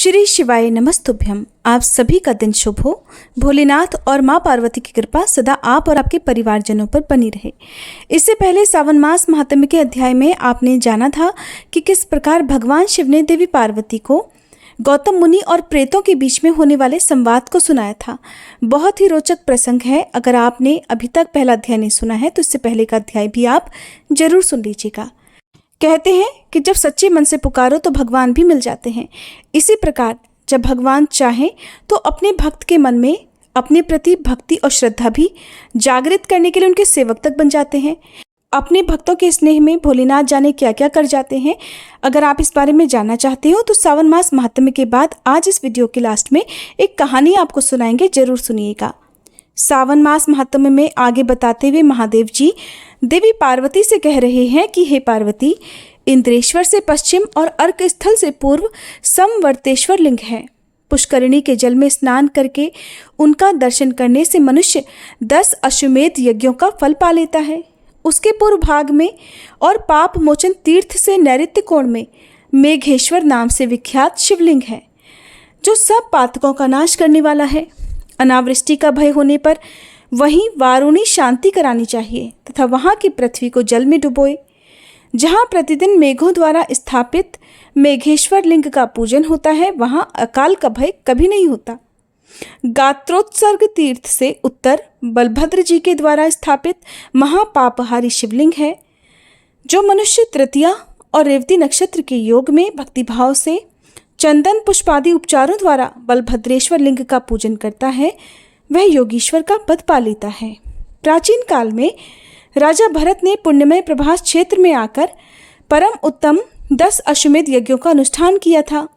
श्री शिवाय नमस्तुभ्यम। आप सभी का दिन शुभ हो। भोलेनाथ और माँ पार्वती की कृपा सदा आप और आपके परिवारजनों पर बनी रहे। इससे पहले सावन मास महात्म्य के अध्याय में आपने जाना था कि किस प्रकार भगवान शिव ने देवी पार्वती को गौतम मुनि और प्रेतों के बीच में होने वाले संवाद को सुनाया था। बहुत ही रोचक प्रसंग है। अगर आपने अभी तक पहला अध्याय नहीं सुना है तो इससे पहले का अध्याय भी आप जरूर सुन लीजिएगा। कहते हैं कि जब सच्चे मन से पुकारो तो भगवान भी मिल जाते हैं। इसी प्रकार जब भगवान चाहें तो अपने भक्त के मन में अपने प्रति भक्ति और श्रद्धा भी जागृत करने के लिए उनके सेवक तक बन जाते हैं। अपने भक्तों के स्नेह में भोलेनाथ जाने क्या क्या कर जाते हैं। अगर आप इस बारे में जानना चाहते हो तो सावन मास महात्म्य के बाद आज इस वीडियो के लास्ट में एक कहानी आपको सुनाएंगे, जरूर सुनिएगा। सावन मास महात्म्य में आगे बताते हुए महादेव जी देवी पार्वती से कह रहे हैं कि हे पार्वती, इंद्रेश्वर से पश्चिम और अर्क स्थल से पूर्व समवर्तेश्वर लिंग है। पुष्करिणी के जल में स्नान करके उनका दर्शन करने से मनुष्य 10 अश्वमेध यज्ञों का फल पा लेता है। उसके पूर्व भाग में और पाप मोचन तीर्थ से नैऋत्य कोण में मेघेश्वर नाम से विख्यात शिवलिंग है, जो सब पातकों का नाश करने वाला है। अनावृष्टि का भय होने पर वहीं वारुणी शांति करानी चाहिए तथा वहां की पृथ्वी को जल में डुबोए। जहां प्रतिदिन मेघों द्वारा स्थापित मेघेश्वर लिंग का पूजन होता है, वहां अकाल का भय कभी नहीं होता। गात्रोत्सर्ग तीर्थ से उत्तर बलभद्र जी के द्वारा स्थापित महापापहारी शिवलिंग है, जो मनुष्य तृतीया और रेवती नक्षत्र के योग में भक्तिभाव से चंदन पुष्पादि उपचारों द्वारा बलभद्रेश्वर लिंग का पूजन करता है, वह योगीश्वर का पद पा लेता है। प्राचीन काल में राजा भरत ने पुण्यमय प्रभास क्षेत्र में आकर परम उत्तम 10 अश्वमेध यज्ञों का अनुष्ठान किया था।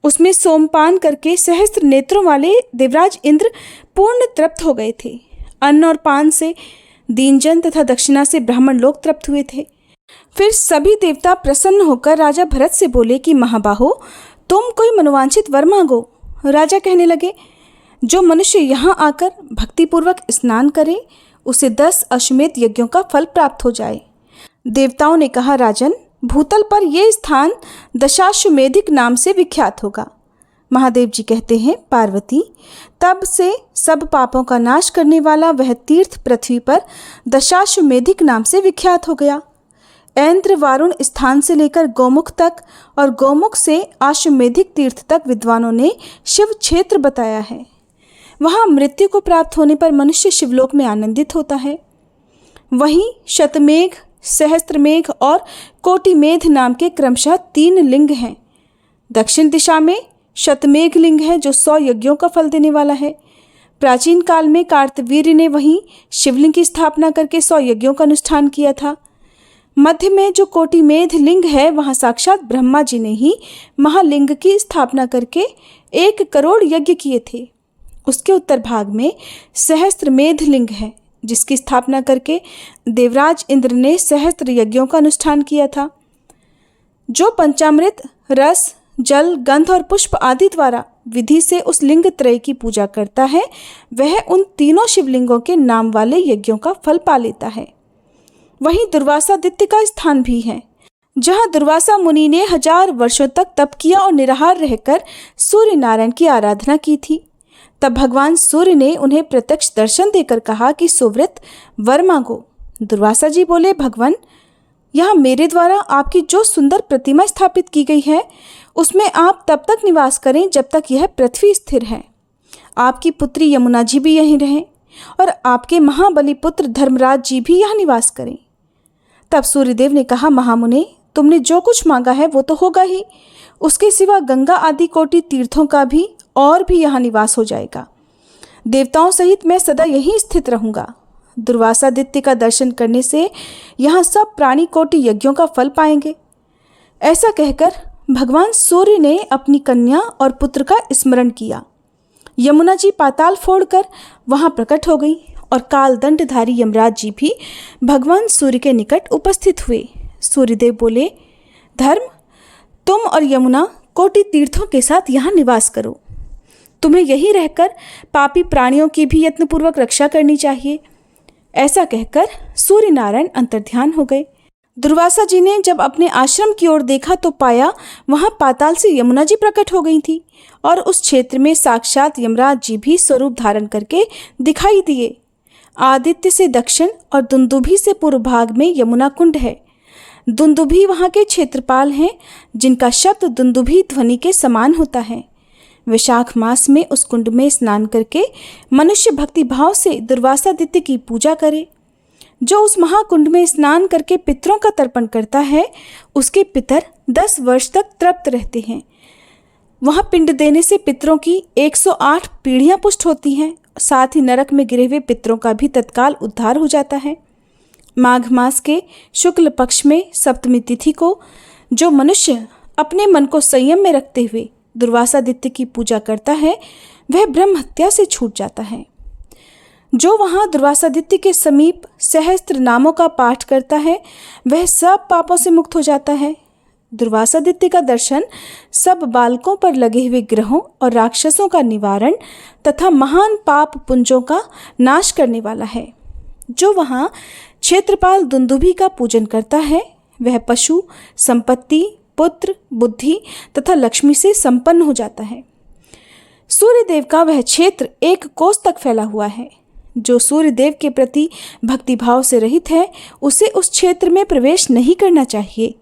उसमें सोमपान करके सहस्त्र नेत्रों वाले देवराज इंद्र पूर्ण तृप्त हो गए थे। अन्न और पान से दीनजन तथा दक्षिणा से ब्राह्मण लोग तृप्त हुए थे। फिर सभी देवता प्रसन्न होकर राजा भरत से बोले कि महाबाहो, तुम कोई मनोवांछित वर मांगो। राजा कहने लगे, जो मनुष्य यहाँ आकर भक्तिपूर्वक स्नान करे उसे 10 अश्वमेध यज्ञों का फल प्राप्त हो जाए। देवताओं ने कहा, राजन, भूतल पर यह स्थान दशाश्वमेधिक नाम से विख्यात होगा। महादेव जी कहते हैं, पार्वती, तब से सब पापों का नाश करने वाला वह तीर्थ पृथ्वी पर दशाश्वमेधिक नाम से विख्यात हो गया। ऐन्द्र वारुण स्थान से लेकर गौमुख तक और गौमुख से अश्वमेधिक तीर्थ तक विद्वानों ने शिव क्षेत्र बताया है। वहाँ मृत्यु को प्राप्त होने पर मनुष्य शिवलोक में आनंदित होता है। वहीं शतमेघ, सहस्त्रमेघ और कोटिमेध नाम के क्रमशः 3 लिंग हैं। दक्षिण दिशा में शतमेघ लिंग है, जो 100 यज्ञों का फल देने वाला है। प्राचीन काल में कार्तवीर्य ने वहीं शिवलिंग की स्थापना करके 100 यज्ञों का अनुष्ठान किया था। मध्य में जो कोटिमेध लिंग है, वहाँ साक्षात ब्रह्मा जी ने ही महालिंग की स्थापना करके 1 करोड़ यज्ञ किए थे। उसके उत्तर भाग में सहस्त्रमेध लिंग है, जिसकी स्थापना करके देवराज इंद्र ने सहस्त्र यज्ञों का अनुष्ठान किया था। जो पंचामृत, रस, जल, गंध और पुष्प आदि द्वारा विधि से उस लिंग त्रय की पूजा करता है, वह उन तीनों शिवलिंगों के नाम वाले यज्ञों का फल पा लेता है। वहीं दुर्वासादित्य का स्थान भी है, जहाँ दुर्वासा मुनि ने 1000 वर्षों तक तप किया और निराहार रहकर सूर्य नारायण की आराधना की थी। तब भगवान सूर्य ने उन्हें प्रत्यक्ष दर्शन देकर कहा कि सुव्रत, वर मांगो। दुर्वासा जी बोले, भगवान, यहाँ मेरे द्वारा आपकी जो सुंदर प्रतिमा स्थापित की गई है, उसमें आप तब तक निवास करें जब तक यह पृथ्वी स्थिर है। आपकी पुत्री यमुना जी भी यहीं रहें और आपके महाबली पुत्र धर्मराज जी भी यहाँ निवास करें। तब सूर्यदेव ने कहा, महामुने, तुमने जो कुछ मांगा है वो तो होगा ही, उसके सिवा गंगा आदि कोटि तीर्थों का भी और भी यहाँ निवास हो जाएगा। देवताओं सहित मैं सदा यहीं स्थित रहूँगा। दुर्वासादित्य का दर्शन करने से यहाँ सब प्राणी कोटि यज्ञों का फल पाएंगे। ऐसा कहकर भगवान सूर्य ने अपनी कन्या और पुत्र का स्मरण किया। यमुना जी पाताल फोड़कर वहाँ प्रकट हो गई और कालदंडधारी यमराज जी भी भगवान सूर्य के निकट उपस्थित हुए। सूर्यदेव बोले, धर्म, तुम और यमुना कोटि तीर्थों के साथ यहाँ निवास करो। तुम्हें यहीं रहकर पापी प्राणियों की भी यत्नपूर्वक रक्षा करनी चाहिए। ऐसा कहकर सूर्य नारायण अंतर्ध्यान हो गए। दुर्वासा जी ने जब अपने आश्रम की ओर देखा तो पाया वहां पाताल से यमुना जी प्रकट हो गई थी और उस क्षेत्र में साक्षात यमराज जी भी स्वरूप धारण करके दिखाई दिए। आदित्य से दक्षिण और दुंदुभी से पूर्व भाग में यमुना कुंड है। दुंदुभी वहां के क्षेत्रपाल हैं जिनका शब्द दुंदुभी ध्वनि के समान होता है। वैशाख मास में उस कुंड में स्नान करके मनुष्य भक्ति भाव से दुर्वासादित्य की पूजा करे। जो उस महाकुंड में स्नान करके पितरों का तर्पण करता है उसके पितर 10 वर्ष तक तृप्त रहते हैं। वहां पिंड देने से पितरों की 108 पीढ़ियां पुष्ट होती हैं। साथ ही नरक में गिरे हुए पितरों का भी तत्काल उद्धार हो जाता है। माघ मास के शुक्ल पक्ष में सप्तमी तिथि को जो मनुष्य अपने मन को संयम में रखते हुए दुर्वासादित्य की पूजा करता है वह ब्रह्म हत्या से छूट जाता है। जो वहां दुर्वासादित्य के समीप सहस्त्र नामों का पाठ करता है वह सब पापों से मुक्त हो जाता है। दुर्वासादित्य का दर्शन सब बालकों पर लगे हुए ग्रहों और राक्षसों का निवारण तथा महान पाप पुंजों का नाश करने वाला है। जो वहां क्षेत्रपाल दुंदुभी का पूजन करता है वह पशु, संपत्ति, पुत्र, बुद्धि तथा लक्ष्मी से संपन्न हो जाता है। सूर्यदेव का वह क्षेत्र 1 कोस तक फैला हुआ है। जो सूर्यदेव के प्रति भक्तिभाव से रहित है उसे उस क्षेत्र में प्रवेश नहीं करना चाहिए।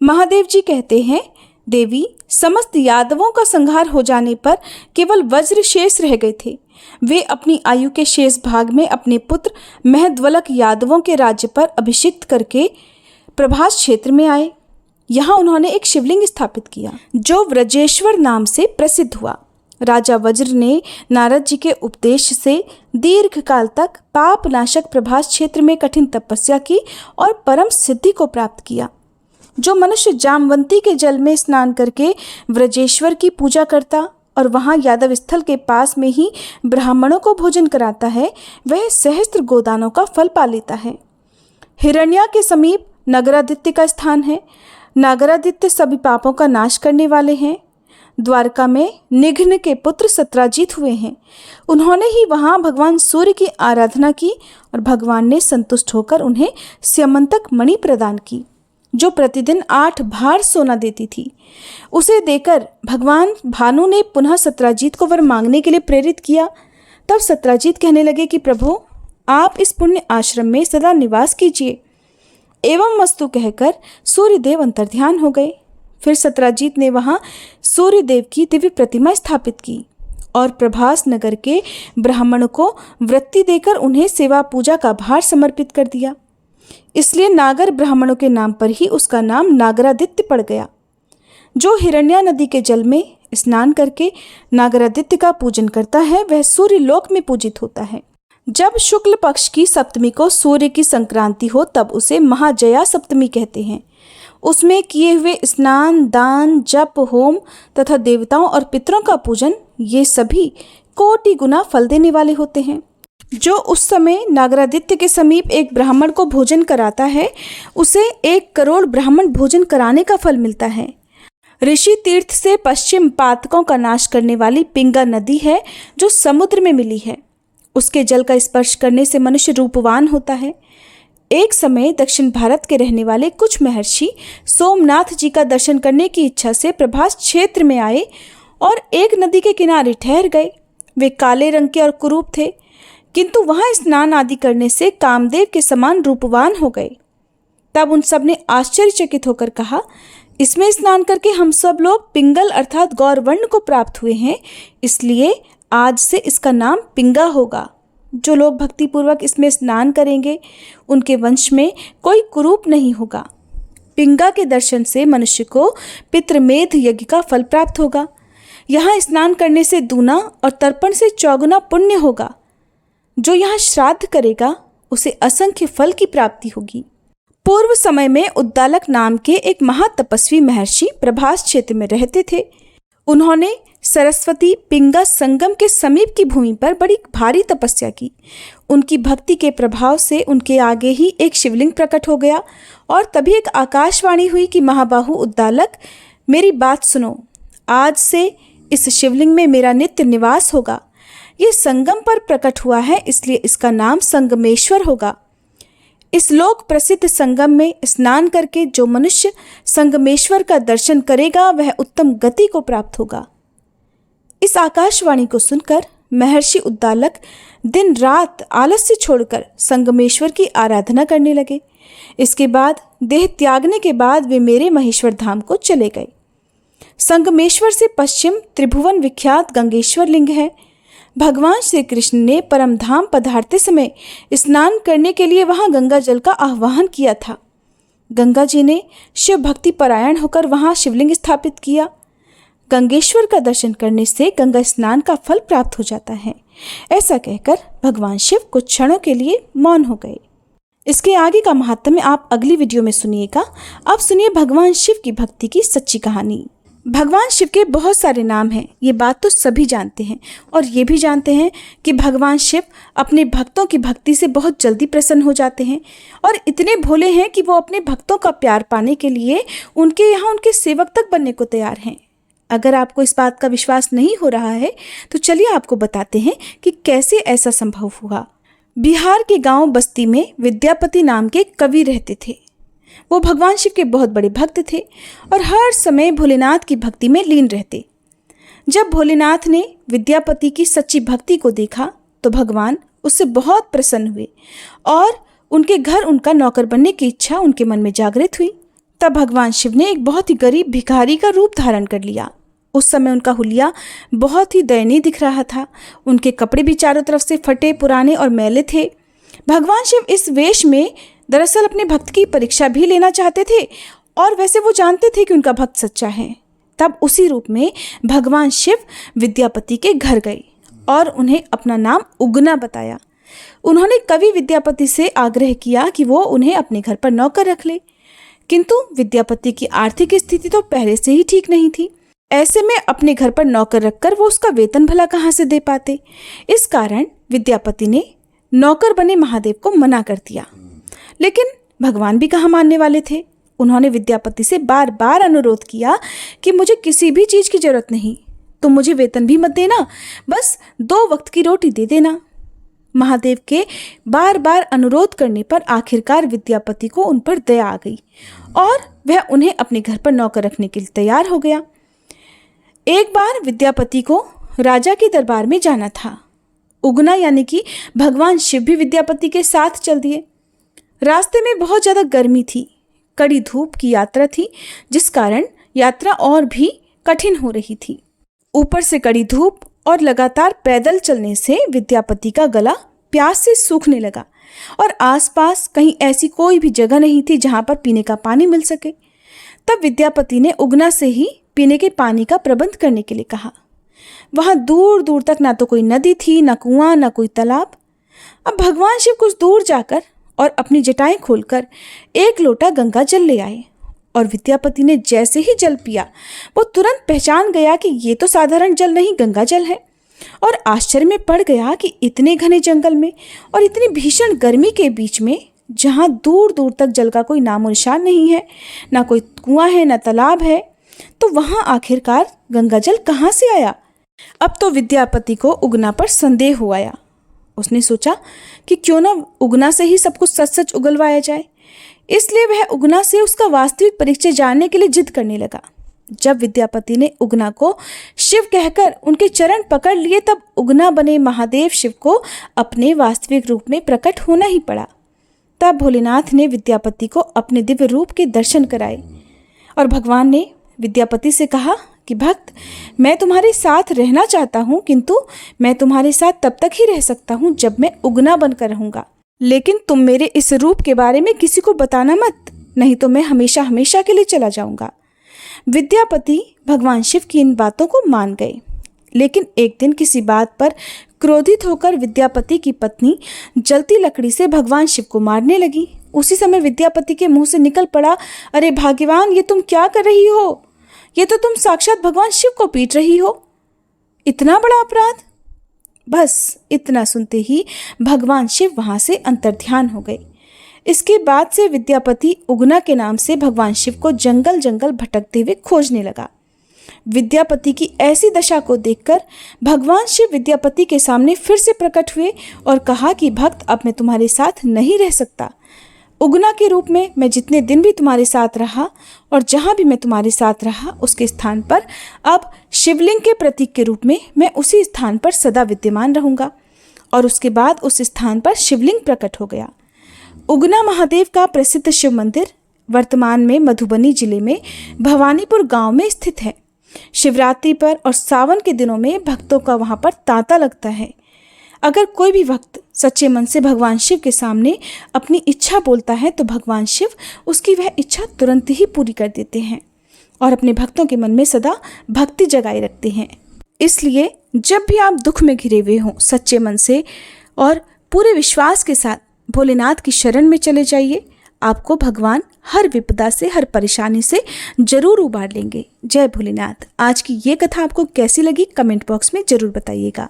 महादेव जी कहते हैं, देवी, समस्त यादवों का संहार हो जाने पर केवल वज्र शेष रह गए थे। वे अपनी आयु के शेष भाग में अपने पुत्र महद्वलक यादवों के राज्य पर अभिषिक्त करके प्रभास क्षेत्र में आए। यहाँ उन्होंने एक शिवलिंग स्थापित किया जो व्रजेश्वर नाम से प्रसिद्ध हुआ। राजा वज्र ने नारद जी के उपदेश से दीर्घ काल तक पाप नाशक प्रभास क्षेत्र में कठिन तपस्या की और परम सिद्धि को प्राप्त किया। जो मनुष्य जामवंती के जल में स्नान करके व्रजेश्वर की पूजा करता और वहां यादव स्थल के पास में ही ब्राह्मणों को भोजन कराता है वह सहस्त्र गोदानों का फल पा लेता है। हिरण्या के समीप नगरादित्य का स्थान है। नागरादित्य सभी पापों का नाश करने वाले हैं। द्वारका में निघ्न के पुत्र सत्राजीत हुए हैं। उन्होंने ही वहां भगवान सूर्य की आराधना की और भगवान ने संतुष्ट होकर उन्हें स्यमंतक मणि प्रदान की जो प्रतिदिन 8 भार सोना देती थी। उसे देकर भगवान भानु ने पुनः सत्राजीत को वर मांगने के लिए प्रेरित किया। तब सत्राजीत कहने लगे कि प्रभु, आप इस पुण्य आश्रम में सदा निवास कीजिए। एवं वस्तु कहकर सूर्यदेव अंतर्ध्यान हो गए। फिर सत्राजीत ने वहां सूर्यदेव की दिव्य प्रतिमा स्थापित की और प्रभास नगर के ब्राह्मणों को वृत्ति देकर उन्हें सेवा पूजा का भार समर्पित कर दिया। इसलिए नागर ब्राह्मणों के नाम पर ही उसका नाम नागरादित्य पड़ गया। जो हिरण्या नदी के जल में स्नान करके नागरादित्य का पूजन करता है वह सूर्य लोक में पूजित होता है। जब शुक्ल पक्ष की सप्तमी को सूर्य की संक्रांति हो तब उसे महाजया सप्तमी कहते हैं। उसमें किए हुए स्नान, दान, जप, होम तथा देवताओं और पितरों का पूजन ये सभी कोटि गुना फल देने वाले होते हैं। जो उस समय नागरादित्य के समीप एक ब्राह्मण को भोजन कराता है उसे 1 करोड़ ब्राह्मण भोजन कराने का फल मिलता है। ऋषि तीर्थ से पश्चिम पातकों का नाश करने वाली पिंगा नदी है जो समुद्र में मिली है। उसके जल का स्पर्श करने से मनुष्य रूपवान होता है। एक समय दक्षिण भारत के रहने वाले कुछ महर्षि सोमनाथ जी का दर्शन करने की इच्छा से प्रभास क्षेत्र में आए और एक नदी के किनारे ठहर गए। वे काले रंग के और कुरूप थे, किंतु वहां स्नान आदि करने से कामदेव के समान रूपवान हो गए। तब उन सब ने आश्चर्यचकित होकर कहा, इसमें स्नान करके हम सब लोग पिंगल अर्थात गौरवर्ण को प्राप्त हुए हैं, इसलिए आज से इसका नाम पिंगा होगा। जो लोग भक्तिपूर्वक इसमें स्नान करेंगे उनके वंश में कोई कुरूप नहीं होगा। पिंगा के दर्शन से मनुष्य को पितृमेध यज्ञ का फल प्राप्त होगा। यहाँ स्नान करने से दूना और तर्पण से चौगुना पुण्य होगा। जो यहाँ श्राद्ध करेगा उसे असंख्य फल की प्राप्ति होगी। पूर्व समय में उद्दालक नाम के एक महातपस्वी महर्षि प्रभास क्षेत्र में रहते थे। उन्होंने सरस्वती पिंगा संगम के समीप की भूमि पर बड़ी भारी तपस्या की। उनकी भक्ति के प्रभाव से उनके आगे ही एक शिवलिंग प्रकट हो गया और तभी एक आकाशवाणी हुई कि महाबाहु उद्दालक, मेरी बात सुनो। आज से इस शिवलिंग में मेरा नित्य निवास होगा। ये संगम पर प्रकट हुआ है इसलिए इसका नाम संगमेश्वर होगा। इस लोक प्रसिद्ध संगम में स्नान करके जो मनुष्य संगमेश्वर का दर्शन करेगा वह उत्तम गति को प्राप्त होगा। इस आकाशवाणी को सुनकर महर्षि उद्दालक दिन रात आलस्य छोड़कर संगमेश्वर की आराधना करने लगे। इसके बाद देह त्यागने के बाद वे मेरे महेश्वर धाम को चले गए। संगमेश्वर से पश्चिम त्रिभुवन विख्यात गंगेश्वर लिंग है। भगवान श्री कृष्ण ने परम धाम पधारते समय स्नान करने के लिए वहां गंगा जल का आह्वान किया था। गंगा जी ने शिव भक्ति परायण होकर वहां शिवलिंग स्थापित किया। गंगेश्वर का दर्शन करने से गंगा स्नान का फल प्राप्त हो जाता है। ऐसा कहकर भगवान शिव कुछ क्षणों के लिए मौन हो गए। इसके आगे का महात्म्य आप अगली वीडियो में सुनिएगा। अब सुनिए भगवान शिव की भक्ति की सच्ची कहानी। भगवान शिव के बहुत सारे नाम हैं, ये बात तो सभी जानते हैं और ये भी जानते हैं कि भगवान शिव अपने भक्तों की भक्ति से बहुत जल्दी प्रसन्न हो जाते हैं और इतने भोले हैं कि वो अपने भक्तों का प्यार पाने के लिए उनके यहाँ उनके सेवक तक बनने को तैयार हैं। अगर आपको इस बात का विश्वास नहीं हो रहा है तो चलिए आपको बताते हैं कि कैसे ऐसा संभव हुआ। बिहार के गांव बस्ती में विद्यापति नाम के कवि रहते थे। वो भगवान शिव के बहुत बड़े भक्त थे और हर समय भोलेनाथ की भक्ति में लीन रहते। जब भोलेनाथ ने विद्यापति की सच्ची भक्ति को देखा तो भगवान उससे बहुत प्रसन्न हुए और उनके घर उनका नौकर बनने की इच्छा उनके मन में जागृत हुई। तब भगवान शिव ने एक बहुत ही गरीब भिखारी का रूप धारण कर लिया। उस समय उनका हुलिया बहुत ही दयनीय दिख रहा था। उनके कपड़े भी चारों तरफ से फटे पुराने और मैले थे। भगवान शिव इस वेश में दरअसल अपने भक्त की परीक्षा भी लेना चाहते थे और वैसे वो जानते थे कि उनका भक्त सच्चा है। तब उसी रूप में भगवान शिव विद्यापति के घर गए और उन्हें अपना नाम उगना बताया। उन्होंने कवि विद्यापति से आग्रह किया कि वो उन्हें अपने घर पर नौकर रख ले, किंतु विद्यापति की आर्थिक स्थिति तो पहले से ही ठीक नहीं थी। ऐसे में अपने घर पर नौकर रखकर वो उसका वेतन भला कहाँ से दे पाते। इस कारण विद्यापति ने नौकर बने महादेव को मना कर दिया। लेकिन भगवान भी कहाँ मानने वाले थे। उन्होंने विद्यापति से बार बार अनुरोध किया कि मुझे किसी भी चीज़ की जरूरत नहीं, तुम मुझे वेतन भी मत देना, बस 2 वक्त की रोटी दे देना। महादेव के बार बार अनुरोध करने पर आखिरकार विद्यापति को उन पर दया आ गई और वह उन्हें अपने घर पर नौकर रखने के लिए तैयार हो गया। एक बार विद्यापति को राजा के दरबार में जाना था। उगना यानी कि भगवान शिव भी विद्यापति के साथ चल दिए। रास्ते में बहुत ज़्यादा गर्मी थी, कड़ी धूप की यात्रा थी, जिस कारण यात्रा और भी कठिन हो रही थी। ऊपर से कड़ी धूप और लगातार पैदल चलने से विद्यापति का गला प्यास से सूखने लगा और आसपास कहीं ऐसी कोई भी जगह नहीं थी जहां पर पीने का पानी मिल सके। तब विद्यापति ने उगना से ही पीने के पानी का प्रबंध करने के लिए कहा। वहां दूर दूर तक ना तो कोई नदी थी, ना कुआं, ना कोई तालाब। अब भगवान शिव कुछ दूर जाकर और अपनी जटाएं खोलकर 1 लोटा गंगा जल ले आए और विद्यापति ने जैसे ही जल पिया वो तुरंत पहचान गया कि ये तो साधारण जल नहीं, गंगा जल है, और आश्चर्य में पड़ गया कि इतने घने जंगल में और इतनी भीषण गर्मी के बीच में, जहाँ दूर दूर तक जल का कोई नामो निशान नहीं है, ना कोई कुआं है, ना तालाब है, तो वहाँ आखिरकार गंगा जल कहाँ से आया। अब तो विद्यापति को उगना पर संदेह हो आया। उसने सोचा कि क्यों ना उगना से ही सब कुछ सच सच उगलवाया जाए। इसलिए वह उगना से उसका वास्तविक परिचय जानने के लिए जिद करने लगा। जब विद्यापति ने उगना को शिव कहकर उनके चरण पकड़ लिए, तब उगना बने महादेव शिव को अपने वास्तविक रूप में प्रकट होना ही पड़ा। तब भोलेनाथ ने विद्यापति को अपने दिव्य रूप के दर्शन कराए और भगवान ने विद्यापति से कहा कि भक्त, मैं तुम्हारे साथ रहना चाहता हूँ, किंतु मैं तुम्हारे साथ तब तक ही रह सकता हूँ जब मैं उगना बनकर रहूँगा। लेकिन तुम मेरे इस रूप के बारे में किसी को बताना मत, नहीं तो मैं हमेशा हमेशा के लिए चला जाऊँगा। विद्यापति भगवान शिव की इन बातों को मान गए। लेकिन एक दिन किसी बात पर क्रोधित होकर विद्यापति की पत्नी जलती लकड़ी से भगवान शिव को मारने लगी। उसी समय विद्यापति के मुंह से निकल पड़ा, अरे भाग्यवान, ये तुम क्या कर रही हो? ये तो तुम साक्षात भगवान शिव को पीट रही हो। इतना बड़ा अपराध। बस इतना सुनते ही भगवान शिव वहां से अंतर्ध्यान हो गए। इसके बाद से विद्यापति उगना के नाम से भगवान शिव को जंगल जंगल भटकते हुए खोजने लगा। विद्यापति की ऐसी दशा को देखकर भगवान शिव विद्यापति के सामने फिर से प्रकट हुए और कहा कि भक्त, अब मैं तुम्हारे साथ नहीं रह सकता। उगना के रूप में मैं जितने दिन भी तुम्हारे साथ रहा और जहाँ भी मैं तुम्हारे साथ रहा उसके स्थान पर अब शिवलिंग के प्रतीक के रूप में मैं उसी स्थान पर सदा विद्यमान रहूँगा। और उसके बाद उस स्थान पर शिवलिंग प्रकट हो गया। उगना महादेव का प्रसिद्ध शिव मंदिर वर्तमान में मधुबनी जिले में भवानीपुर गांव में स्थित है। शिवरात्रि पर और सावन के दिनों में भक्तों का वहां पर तांता लगता है। अगर कोई भी भक्त सच्चे मन से भगवान शिव के सामने अपनी इच्छा बोलता है तो भगवान शिव उसकी वह इच्छा तुरंत ही पूरी कर देते हैं और अपने भक्तों के मन में सदा भक्ति जगाए रखते हैं। इसलिए जब भी आप दुख में घिरे हुए हों, सच्चे मन से और पूरे विश्वास के साथ भोलेनाथ की शरण में चले जाइए। आपको भगवान हर विपदा से, हर परेशानी से जरूर उबार लेंगे। जय भोलेनाथ। आज की ये कथा आपको कैसी लगी कमेंट बॉक्स में जरूर बताइएगा।